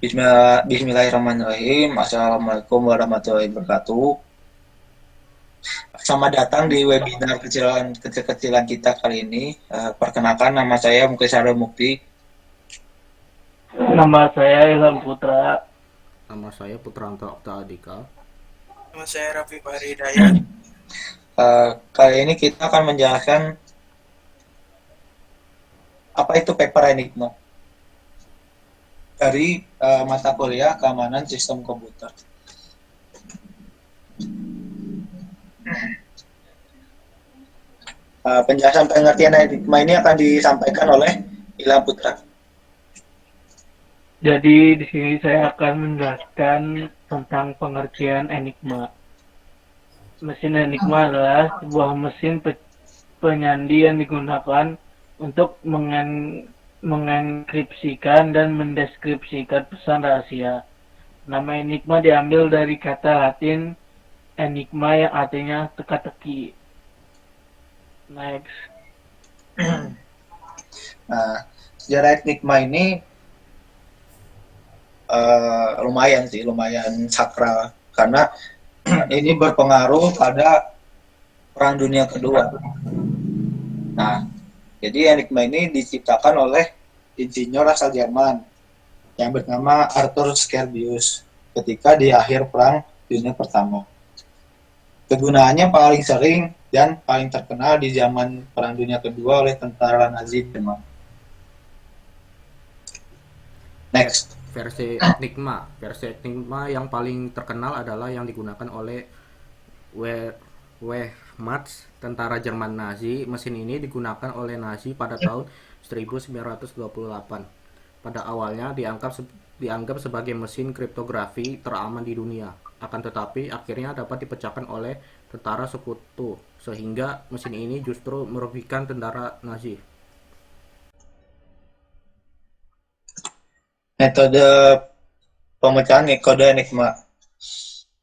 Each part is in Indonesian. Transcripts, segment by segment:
Bismillahirrahmanirrahim. Assalamualaikum warahmatullahi wabarakatuh. Selamat datang di webinar kecil-kecilan kita kali ini. Perkenalkan, nama saya Muklisara Mukti. Nama saya Ilham Putra. Nama saya Putranto Okta Adika. Nama saya Raffi Fahri Hidayat. Kali ini kita akan menjelaskan apa itu paper enigma dari mata kuliah keamanan sistem komputer. Penjelasan pengertian enigma ini akan disampaikan oleh Ilham Putra. Jadi di sini saya akan menjelaskan tentang pengertian enigma. Mesin enigma adalah sebuah mesin penyandi yang digunakan untuk mengenkripsikan dan mendeskripsikan pesan rahasia. Nama enigma diambil dari kata Latin enigma yang artinya teka-teki. Next. Nah, sejarah enigma ini lumayan sakral karena ini berpengaruh pada Perang Dunia Kedua. Nah, jadi enigma ini diciptakan oleh insinyur asal Jerman yang bernama Arthur Scarbius ketika di akhir Perang Dunia Pertama. Kegunaannya paling sering dan paling terkenal di zaman Perang Dunia Kedua oleh tentara Nazi Jerman. Next. Versi Enigma yang paling terkenal adalah yang digunakan oleh Wehrmacht, tentara Jerman Nazi. Mesin ini digunakan oleh Nazi pada tahun 1928. Pada awalnya dianggap sebagai mesin kriptografi teraman di dunia. Akan tetapi akhirnya dapat dipecahkan oleh tentara sekutu, sehingga mesin ini justru merugikan tentara Nazi. Metode pemecahan kode enigma.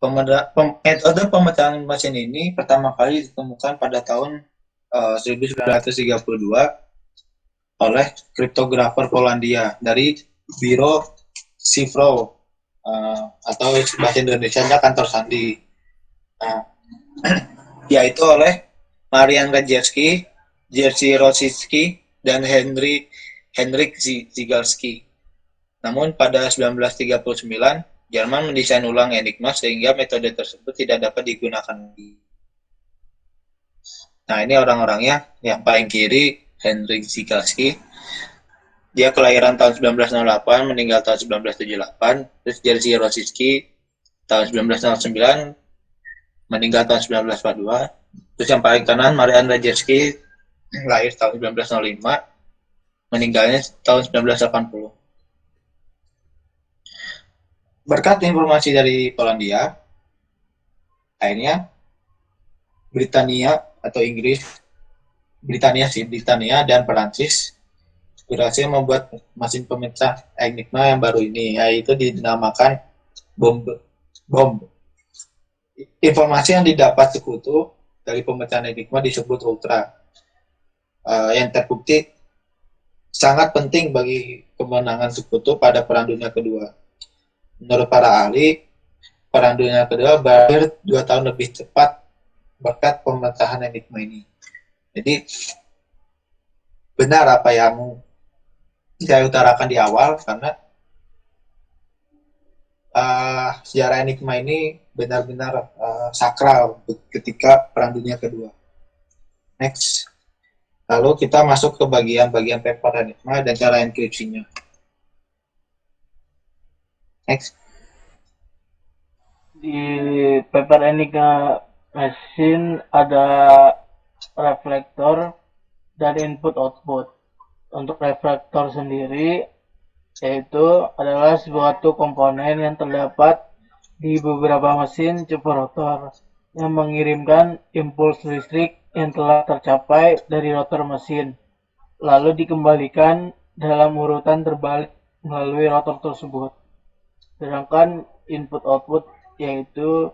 Metode pemecahan mesin ini pertama kali ditemukan pada tahun 1932 oleh kriptografer Polandia dari Biro Cyfrow atau bahasa Indonesianya kantor sandi. Nah, yaitu oleh Marian Rejewski, Jerzy Rossicki, dan Henryk Zygalski. Namun pada 1939, Jerman mendesain ulang enigma sehingga metode tersebut tidak dapat digunakan lagi. Nah, ini orang-orangnya. Yang paling kiri, Henryk Zygalski. Dia kelahiran tahun 1908, meninggal tahun 1978. Terus Jerzy Rossicki tahun 1909, meninggal tahun 1942. Terus yang paling kanan, Marian Rejewski, lahir tahun 1905, meninggalnya tahun 1980. Berkat informasi dari Polandia, akhirnya Britania dan Perancis berhasil membuat mesin pemecah enigma yang baru ini, yaitu dinamakan bom. Informasi yang didapat sekutu dari pemecahan enigma disebut ultra, yang terbukti sangat penting bagi kemenangan sekutu pada Perang Dunia Kedua. Menurut para ahli, Perang Dunia Kedua berakhir 2 tahun lebih cepat berkat pemecahan enigma ini. Jadi, benar apa yang saya utarakan di awal, karena sejarah enigma ini benar-benar sakral ketika Perang Dunia Kedua. Next. Lalu kita masuk ke bagian-bagian paper enigma dan cara enkripsinya. Next. Di paper enigma mesin ada reflektor dan input output. Untuk reflektor sendiri yaitu adalah suatu komponen yang terdapat di beberapa mesin cup rotor yang mengirimkan impuls listrik yang telah tercapai dari rotor mesin lalu dikembalikan dalam urutan terbalik melalui rotor tersebut. Sedangkan input output yaitu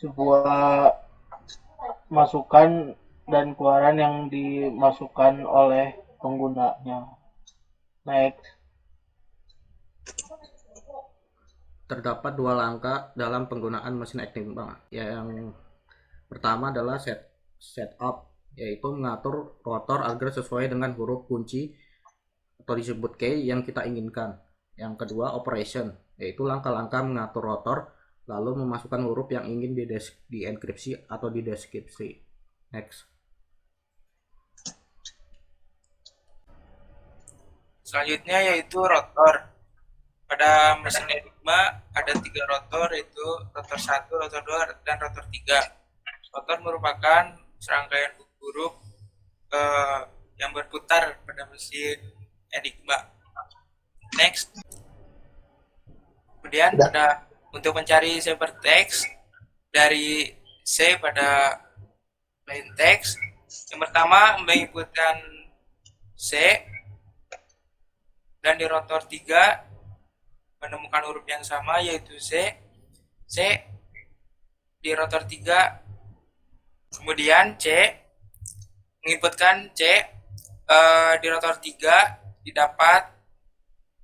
sebuah masukan dan keluaran yang dimasukkan oleh penggunanya. Next. Terdapat dua langkah dalam penggunaan mesin Enigma. Yang pertama adalah setup, yaitu mengatur rotor agar sesuai dengan huruf kunci atau disebut key yang kita inginkan. Yang kedua, operation, yaitu langkah-langkah mengatur rotor lalu memasukkan huruf yang ingin dienkripsi atau dideskripsi. Next. Selanjutnya yaitu rotor. Pada mesin Enigma ada 3 rotor, yaitu rotor 1, rotor 2, dan rotor 3. Rotor merupakan serangkaian huruf yang berputar pada mesin Enigma. Next. Kemudian untuk mencari ciphertext dari C pada plain text, yang pertama menginputkan C, dan di rotor 3 menemukan huruf yang sama yaitu C di rotor 3. Kemudian C, menginputkan C di rotor 3 didapat,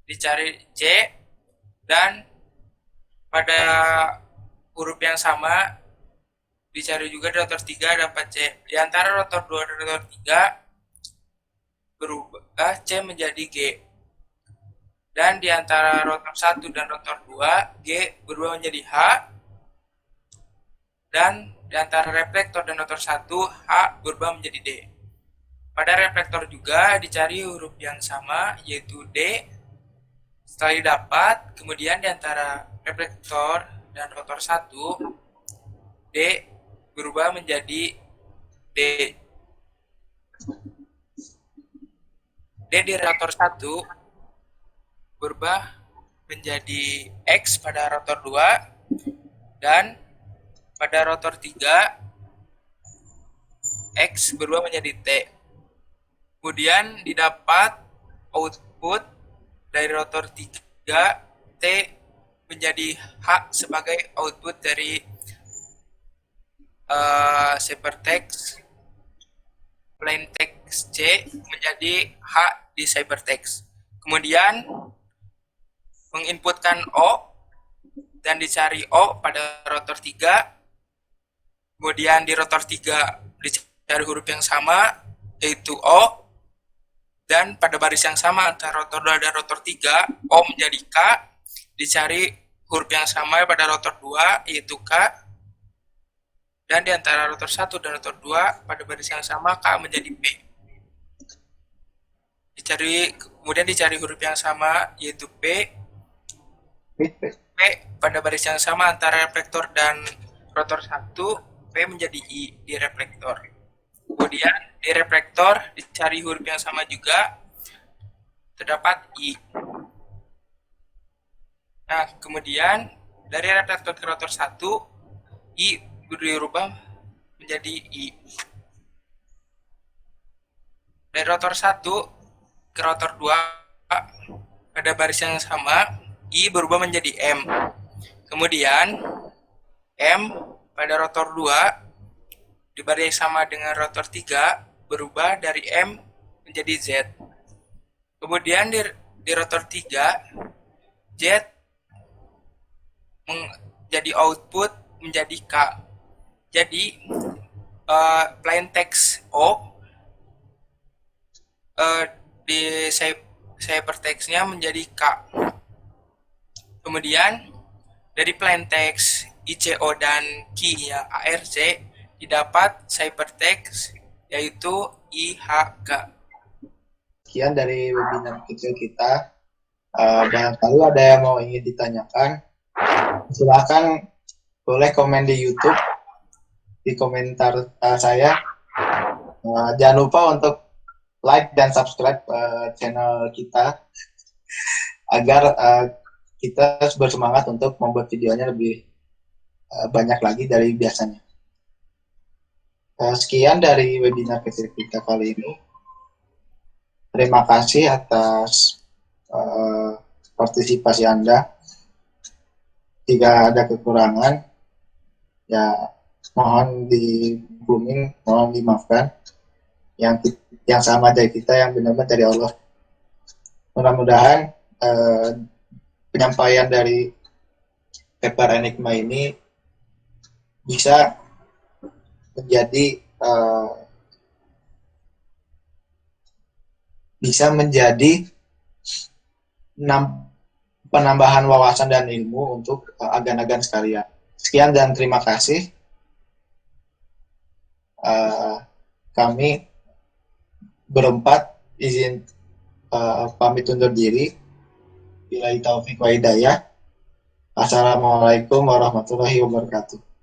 dicari C, dan pada huruf yang sama dicari juga di rotor 3 dapat C. Di antara rotor 2 dan rotor 3 berubah C menjadi G. Dan di antara rotor 1 dan rotor 2, G berubah menjadi H. Dan di antara reflektor dan rotor 1, H berubah menjadi D. Pada reflektor juga dicari huruf yang sama, yaitu D. Setelah didapat, kemudian di antara reflektor dan rotor 1, D berubah menjadi D. D di rotor 1 berubah menjadi X pada rotor 2, dan pada rotor 3 X berubah menjadi T. Kemudian didapat output dari rotor 3, T menjadi H sebagai output dari ciphertext plain text C menjadi H di ciphertext. Kemudian menginputkan O dan dicari O pada rotor 3. Kemudian di rotor 3 dicari huruf yang sama yaitu O, dan pada baris yang sama antara rotor 2 dan rotor 3 O menjadi K, dicari huruf yang sama pada rotor 2 yaitu K, dan di antara rotor 1 dan rotor 2 pada baris yang sama K menjadi P. Kemudian dicari huruf yang sama yaitu P pada baris yang sama antara reflektor dan rotor 1, P menjadi I di reflektor. Kemudian di reflektor dicari huruf yang sama juga, terdapat I. Nah, kemudian dari reflektor ke rotor 1, I berubah menjadi I. Dari rotor 1 ke rotor 2 pada baris yang sama, I berubah menjadi M. Kemudian M pada rotor 2 di baris yang sama dengan rotor 3 berubah dari M menjadi Z. Kemudian di rotor 3 Z menjadi output menjadi K. Jadi plain text O di ciphertext-nya menjadi K. Kemudian dari plain text ICO dan key-nya ARC didapat ciphertext yaitu IHK. Sekian dari webinar kecil kita. Barangkali ada yang mau ingin ditanyakan, silakan boleh komen di YouTube, di komentar saya. Jangan lupa untuk like dan subscribe channel kita agar kita bersemangat untuk membuat videonya lebih banyak lagi dari biasanya. Sekian dari webinar kecil kita kali ini. Terima kasih atas partisipasi Anda. Jika ada kekurangan, ya mohon mohon dimaafkan. Yang sama dari kita, yang benar-benar dari Allah. Mudah-mudahan penyampaian dari paper Enigma ini bisa menjadi penambahan wawasan dan ilmu untuk agan-agan sekalian. Sekian dan terima kasih. Kami berempat izin pamit undur diri. Billahi taufiq wa hidayah. Assalamualaikum warahmatullahi wabarakatuh.